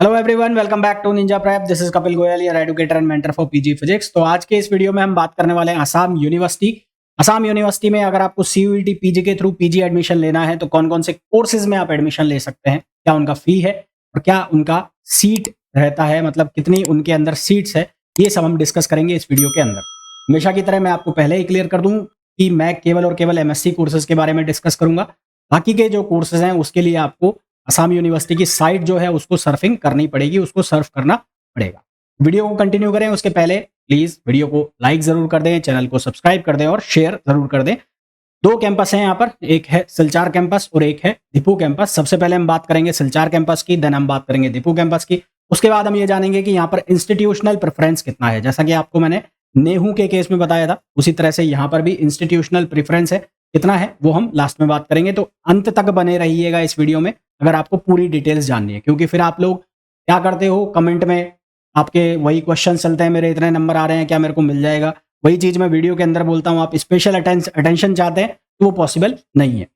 Hello everyone, welcome back to Ninja Prep. This is Kapil Goyal, your educator and mentor for PG physics. तो आज के इस video में हम बात करने वाले हैं आसाम यूनिवर्सिटी। आसाम यूनिवर्सिटी में अगर आपको सीयूईटी पीजी के थ्रू पीजी एडमिशन लेना है तो कौन कौन से कोर्सेज में आप एडमिशन ले सकते हैं, क्या उनका फी है और क्या उनका सीट रहता है, मतलब कितनी उनके अंदर सीट्स है, ये सब हम डिस्कस करेंगे इस वीडियो के अंदर। हमेशा की तरह मैं आपको पहले ही क्लियर कर दूं कि मैं केवल और केवल एमएससी कोर्सेज के बारे में डिस्कस करूंगा। बाकी के जो कोर्सेज हैं उसके लिए आपको आसाम यूनिवर्सिटी की साइट जो है उसको सर्फिंग करनी पड़ेगी, उसको सर्फ करना पड़ेगा। वीडियो को कंटिन्यू करें उसके पहले प्लीज वीडियो को लाइक जरूर कर दें, चैनल को सब्सक्राइब कर दें और शेयर जरूर कर दें। दो कैंपस हैं यहाँ पर, एक है सिलचार कैंपस और एक है दीपू कैंपस। सबसे पहले हम बात करेंगे सिलचार कैंपस की, देन हम बात करेंगे दीपू कैंपस की। उसके बाद हम ये जानेंगे कि यहाँ पर इंस्टीट्यूशनल प्रेफरेंस कितना है। जैसा कि आपको मैंने नेहरू के केस में बताया था, उसी तरह से यहाँ पर भी इंस्टीट्यूशनल प्रेफरेंस है, कितना है वो हम लास्ट में बात करेंगे। तो अंत तक बने रहिएगा इस वीडियो में अगर आपको पूरी डिटेल्स जाननी है, क्योंकि फिर आप लोग क्या करते हो, कमेंट में आपके वही क्वेश्चन चलते हैं, मेरे इतने नंबर आ रहे हैं, क्या मेरे को मिल जाएगा। वही चीज मैं वीडियो के अंदर बोलता हूँ, आप स्पेशल अटेंशन चाहते हैं तो वो पॉसिबल नहीं है।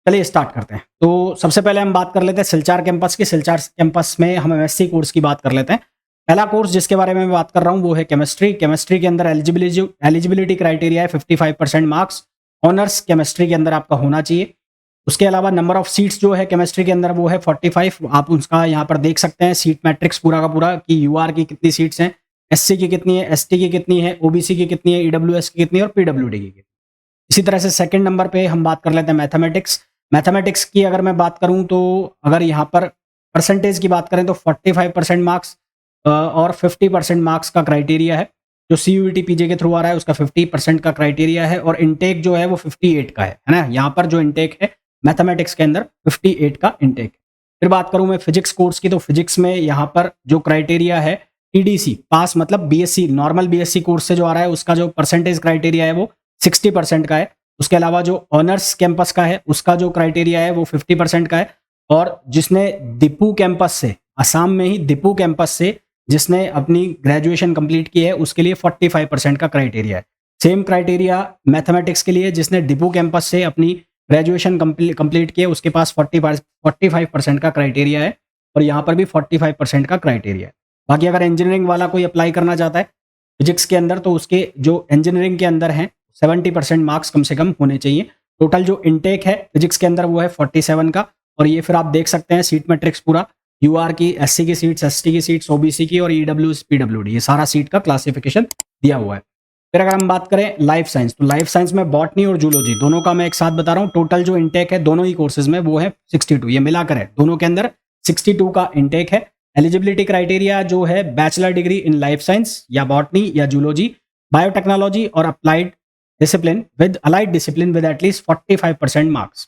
चलिए स्टार्ट करते हैं। तो सबसे पहले हम बात कर लेते हैं सिलचार कैंपस की। सिलचार कैंपस में हम एमएससी कोर्स की बात कर लेते हैं। पहला कोर्स जिसके बारे में मैं बात कर रहा हूँ वो है केमिस्ट्री। केमिस्ट्री के अंदर एलिजिबिलिटी क्राइटेरिया है 55% मार्क्स ऑनर्स केमिस्ट्री के अंदर आपका होना चाहिए। उसके अलावा नंबर ऑफ सीट्स जो है केमिस्ट्री के अंदर वो है 45। आप उसका यहाँ पर देख सकते हैं सीट मैट्रिक्स पूरा का पूरा कि यूआर की कितनी सीट्स हैं, एससी की कितनी है, एसटी की कितनी है, ओबीसी की कितनी है, ईडब्ल्यूएस की कितनी है और पीडब्ल्यूडी की कितनी। इसी तरह से सेकंड नंबर पे हम बात कर लेते हैं मैथमेटिक्स। मैथमेटिक्स की अगर मैं बात करूं तो अगर यहाँ पर परसेंटेज की बात करें तो 45% मार्क्स और 50% मार्क्स का क्राइटेरिया है। जो सीयूईटी पीजे के थ्रू आ रहा है उसका 50% का क्राइटेरिया है और इनटेक जो है वो 58 का है ना। यहाँ पर जो इनटेक है मैथमेटिक्स के अंदर 58 का इनटेक है। फिर बात करूं मैं फिजिक्स कोर्स की, तो फिजिक्स में यहाँ पर जो क्राइटेरिया है टीडीसी पास, मतलब बीएससी नॉर्मल बीएससी कोर्स से जो आ रहा है उसका जो परसेंटेज क्राइटेरिया है वो 60% का है। उसके अलावा जो ऑनर्स कैंपस का है उसका जो क्राइटेरिया है वो 50% का है। और जिसने दीपू कैंपस से, असम में ही दीपू कैंपस से जिसने अपनी ग्रेजुएशन कंप्लीट की है उसके लिए 45% का क्राइटेरिया है। सेम क्राइटेरिया मैथमेटिक्स के लिए, जिसने दीपू कैंपस से अपनी ग्रेजुएशन कंप्लीट किया उसके पास 45% का क्राइटेरिया है और यहाँ पर भी 45% का क्राइटेरिया है। बाकी अगर इंजीनियरिंग वाला कोई अप्लाई करना चाहता है फिजिक्स के अंदर तो उसके जो इंजीनियरिंग के अंदर हैं 70% मार्क्स कम से कम होने चाहिए। टोटल जो इनटेक है फिजिक्स के अंदर वो है 47 का। और ये फिर आप देख सकते हैं सीट मैट्रिक्स पूरा, यूआर की, एससी की सीट्स, एसटी की सीट्स, ओबीसी की और ईडब्ल्यूएस पीडब्ल्यूडी, ये सारा सीट का क्लासिफिकेशन दिया हुआ है। फिर अगर हम बात करें लाइफ साइंस, तो लाइफ साइंस में बॉटनी और जूलॉजी दोनों का मैं एक साथ बता रहा हूँ। टोटल जो इनटेक है दोनों ही कोर्सेज में वो है 62, ये मिलाकर है दोनों के अंदर 62 का इनटेक है। एलिजिबिलिटी क्राइटेरिया जो है bachelor degree in life science या बॉटनी या जूलॉजी, बायोटेक्नोलॉजी और applied discipline with allied discipline with at least 45% marks.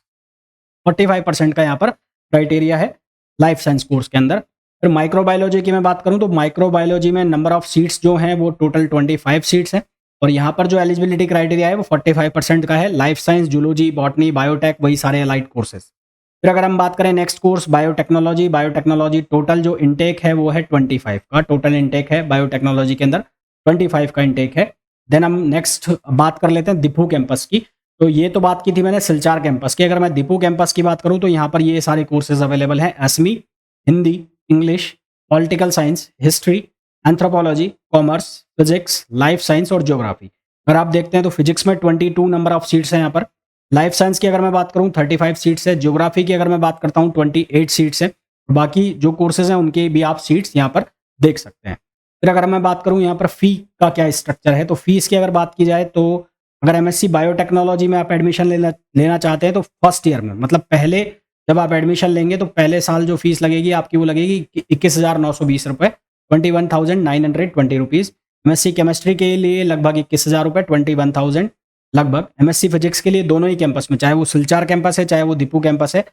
45% का यहाँ पर क्राइटेरिया है लाइफ साइंस कोर्स के अंदर। फिर माइक्रोबायोलॉजी की मैं बात करूँ तो माइक्रोबायोलॉजी में नंबर ऑफ सीट्स जो हैं वो टोटल 25 सीट्स हैं और यहाँ पर जो एलिजिबिलिटी क्राइटेरिया है वो 45% का है। Life science, zoology, botany, biotech, वही सारे अलाइड कोर्सेज। फिर अगर हम बात करें next course biotechnology, biotechnology total जो इनटेक है वो है 25 का टोटल इनटेक है बायोटेक्नोलॉजी के अंदर, 25 का इनटेक है। देन हम नेक्स्ट बात कर लेते हैं दीपू कैंपस की। तो ये तो बात की थी मैंने सिलचार कैंपस की। अगर मैं दीपू कैंपस की बात करूं तो यहाँ पर ये सारे कोर्सेज अवेलेबल हैं। एसमी, Hindi, English, political science, history, anthropology, commerce, physics, life science और ज्योग्राफी। अगर आप देखते हैं तो फिजिक्स में 22 नंबर ऑफ सीट्स हैं यहाँ पर। लाइफ साइंस की अगर मैं बात करूँ 35 सीट्स है। ज्योग्राफी की अगर मैं बात करता हूँ 28 सीट्स है। बाकी जो कोर्सेज हैं उनके भी आप सीट्स यहाँ पर देख सकते हैं। फिर अगर मैं बात करूँ यहाँ पर फी का क्या स्ट्रक्चर है, तो फीस की अगर बात की जाए तो अगर एमएससी बायोटेक्नोलॉजी में आप एडमिशन लेना चाहते हैं तो फर्स्ट ईयर में, मतलब पहले जब आप एडमिशन लेंगे तो पहले साल जो फीस लगेगी आपकी वो लगेगी 21,920 रुपये, 21,920 रुपीज़। एमएससी केमिस्ट्री के लिए लगभग 21,000 रुपये, 21,000 लगभग। एमएससी फिजिक्स के लिए दोनों ही कैंपस में, चाहे वो सिलचार कैंपस है चाहे वो दीपू कैंपस है,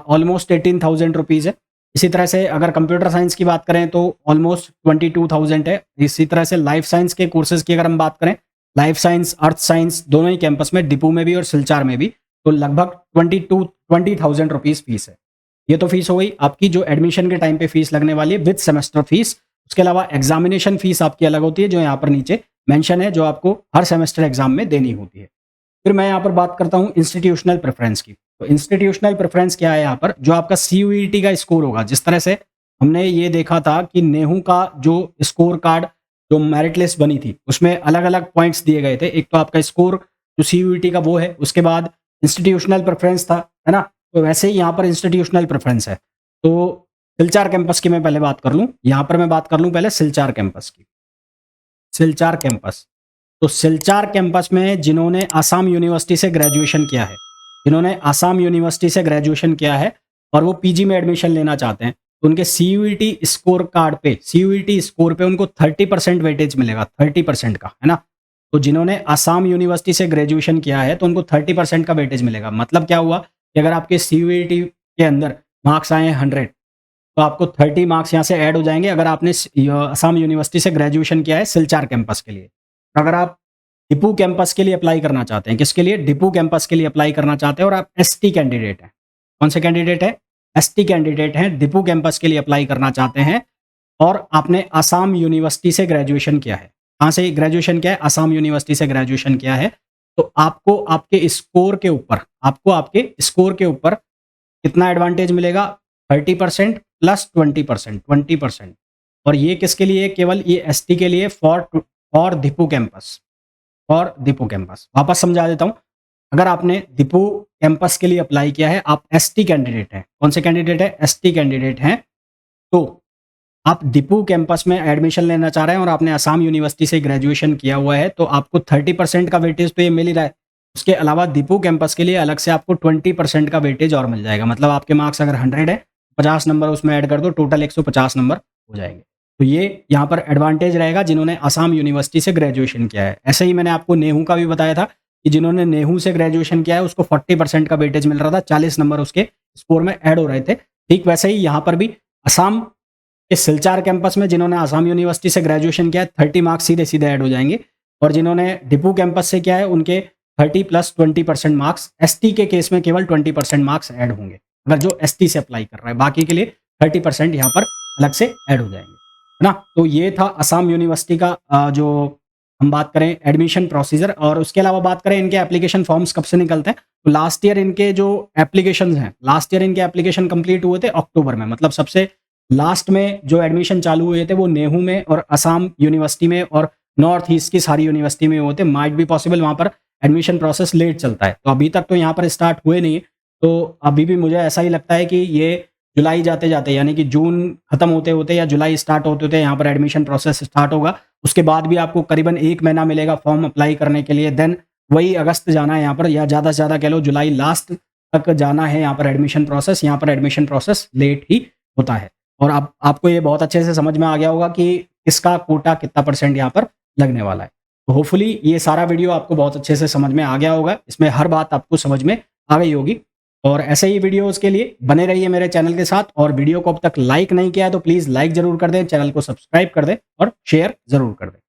ऑलमोस्ट 18,000 रुपीज़ है। इसी तरह से अगर कंप्यूटर साइंस की बात करें तो ऑलमोस्ट 22,000 है। इसी तरह से लाइफ साइंस के कोर्सेज की अगर हम बात करें, लाइफ साइंस, अर्थ साइंस दोनों ही कैंपस में, दीपू में भी और सिलचार में भी, तो लगभग 20,000 रुपीज़ फीस है। ये तो फीस हो गई आपकी जो एडमिशन के टाइम पे फीस लगने वाली है विद सेमेस्टर फीस। उसके अलावा एग्जामिनेशन फीस आपकी अलग होती है जो यहाँ पर नीचे मेंशन है, जो आपको हर सेमेस्टर एग्जाम में देनी होती है। फिर मैं यहाँ पर बात करता हूँ इंस्टीट्यूशनल प्रेफरेंस की। तो इंस्टीट्यूशनल प्रेफरेंस क्या है यहाँ पर, जो आपका सीयूईटी का स्कोर होगा, जिस तरह से हमने ये देखा था कि नेहू का जो स्कोर कार्ड, जो मेरिट लिस्ट बनी थी, उसमें अलग-अलग पॉइंट्स दिए गए थे। एक तो आपका स्कोर जो सीयूईटी का वो है, उसके बाद इंस्टीट्यूशनल प्रेफ़रेंस था, है ना? तो वैसे ही यहाँ पर इंस्टीट्यूशनल प्रेफ़रेंस है। तो सिलचार कैंपस की मैं पहले बात कर लूँ। यहाँ पर मैं बात कर लूँ पहले सिलचार कैंपस की। सिलचार कैंपस। तो सिलचार कैंपस में जिन्होंने आसाम यूनिवर्सिटी से ग्रेजुएशन किया है, जिन्होंने आसाम यूनिवर्सिटी से ग्रेजुएशन किया है और वो पीजी में एडमिशन लेना चाहते हैं, तो उनके सीयूईटी स्कोर कार्ड पे, सीयूईटी स्कोर पे उनको 30% वेटेज मिलेगा, 30% का, है ना? तो जिन्होंने आसाम यूनिवर्सिटी से ग्रेजुएशन किया है, तो उनको 30% का वेटेज मिलेगा। मतलब क्या हुआ कि अगर आपके सीयूईटी के अंदर मार्क्स आए हैं 100, तो आपको 30 मार्क्स यहाँ से ऐड हो जाएँगे अगर आपने असम यूनिवर्सिटी से ग्रेजुएशन किया है सिलचार कैंपस के लिए। अगर आप डिपू कैंपस के लिए अप्लाई करना चाहते हैं, किसके लिए? डिपू कैंपस के लिए अप्लाई करना चाहते हैं और आप एसटी कैंडिडेट हैं। कौन से कैंडिडेट हैं? एसटी कैंडिडेट हैं, डिपू कैंपस के लिए अप्लाई करना चाहते हैं और आपने असम यूनिवर्सिटी से ग्रेजुएशन किया है। कहाँ से ग्रेजुएशन किया है? असम यूनिवर्सिटी से ग्रेजुएशन किया है। तो आपको आपके स्कोर के ऊपर, आपको आपके स्कोर के ऊपर कितना एडवांटेज मिलेगा? 30% प्लस 20%, 20%। और ये किसके लिए? केवल ये एसटी के लिए, for Deepu campus, for Deepu campus. वापस समझा देता हूँ। अगर आपने दीपू कैंपस के लिए अप्लाई किया है, आप एसटी कैंडिडेट हैं। कौन से कैंडिडेट हैं? एसटी कैंडिडेट हैं। तो आप दीपू कैंपस में एडमिशन लेना चाह रहे हैं और आपने असम यूनिवर्सिटी से ग्रेजुएशन किया हुआ है, तो आपको 30% का वेटेज तो ये मिल ही रहा है। उसके अलावा दीपू कैंपस के लिए अलग से आपको 20% का वेटेज और मिल जाएगा। मतलब आपके मार्क्स अगर 100 है, 50 नंबर उसमें ऐड कर दो, टोटल 150 नंबर हो जाएँगे। तो ये यहाँ पर एडवांटेज रहेगा जिन्होंने असम यूनिवर्सिटी से ग्रेजुएशन किया है। ऐसे ही मैंने आपको नेहू का भी बताया था कि जिन्होंने नेहू से ग्रेजुएशन किया है, उसको 40% का वेटेज मिल रहा था, 40 नंबर उसके स्कोर में ऐड हो रहे थे। ठीक वैसे ही यहाँ पर भी असम के सिलचार कैंपस में जिन्होंने आसाम यूनिवर्सिटी से ग्रेजुएशन किया है, 30 मार्क्स सीधे-सीधे ऐड हो जाएँगे और जिन्होंने डिपू कैंपस से किया है, उनके 30 प्लस 20% मार्क्स, एसटी के केस में केवल 20% मार्क्स ऐड होंगे, अगर जो एसटी से अप्लाई कर रहा है। बाकी के लिए 30% यहाँ पर अलग से ऐड हो जाएँगे, है ना? तो ये था आसाम यूनिवर्सिटी का जो हम बात करें एडमिशन प्रोसीजर। और उसके अलावा बात करें इनके एप्लीकेशन फॉर्म्स कब से निकलते हैं, तो लास्ट ईयर इनके जो एप्लीकेशंस हैं, लास्ट ईयर इनके एप्लीकेशन कंप्लीट हुए थे अक्टूबर में। मतलब सबसे लास्ट में जो एडमिशन चालू हुए थे वो नेहू में और असम यूनिवर्सिटी में और नॉर्थ ईस्ट की सारी यूनिवर्सिटी में हुए थे। माइट बी पॉसिबल वहाँ पर एडमिशन प्रोसेस लेट चलता है, तो अभी तक तो यहाँ पर स्टार्ट हुए नहीं है। तो अभी भी मुझे ऐसा ही लगता है कि ये जुलाई जाते-जाते, यानी कि जून खत्म होते-होते या जुलाई स्टार्ट होते-होते यहाँ पर एडमिशन प्रोसेस स्टार्ट होगा। उसके बाद भी आपको करीबन 1 महीना मिलेगा फॉर्म अप्लाई करने के लिए। देन वही अगस्त जाना है यहाँ पर, या ज़्यादा से ज़्यादा कह लो जुलाई लास्ट तक जाना है यहाँ पर एडमिशन प्रोसेस। यहाँ पर एडमिशन प्रोसेस लेट ही होता है। और अब आपको ये बहुत अच्छे से समझ में आ गया होगा कि इसका कोटा कितना परसेंट यहाँ पर लगने वाला है। तो होपफुली ये सारा वीडियो आपको बहुत अच्छे से समझ में आ गया होगा। इसमें हर बात आपको समझ में आ गई होगी। और ऐसे ही वीडियोज़ के लिए बने रहिए मेरे चैनल के साथ। और वीडियो को अब तक लाइक नहीं किया है तो प्लीज़ लाइक ज़रूर कर दें, चैनल को सब्सक्राइब कर दें और शेयर ज़रूर कर दें।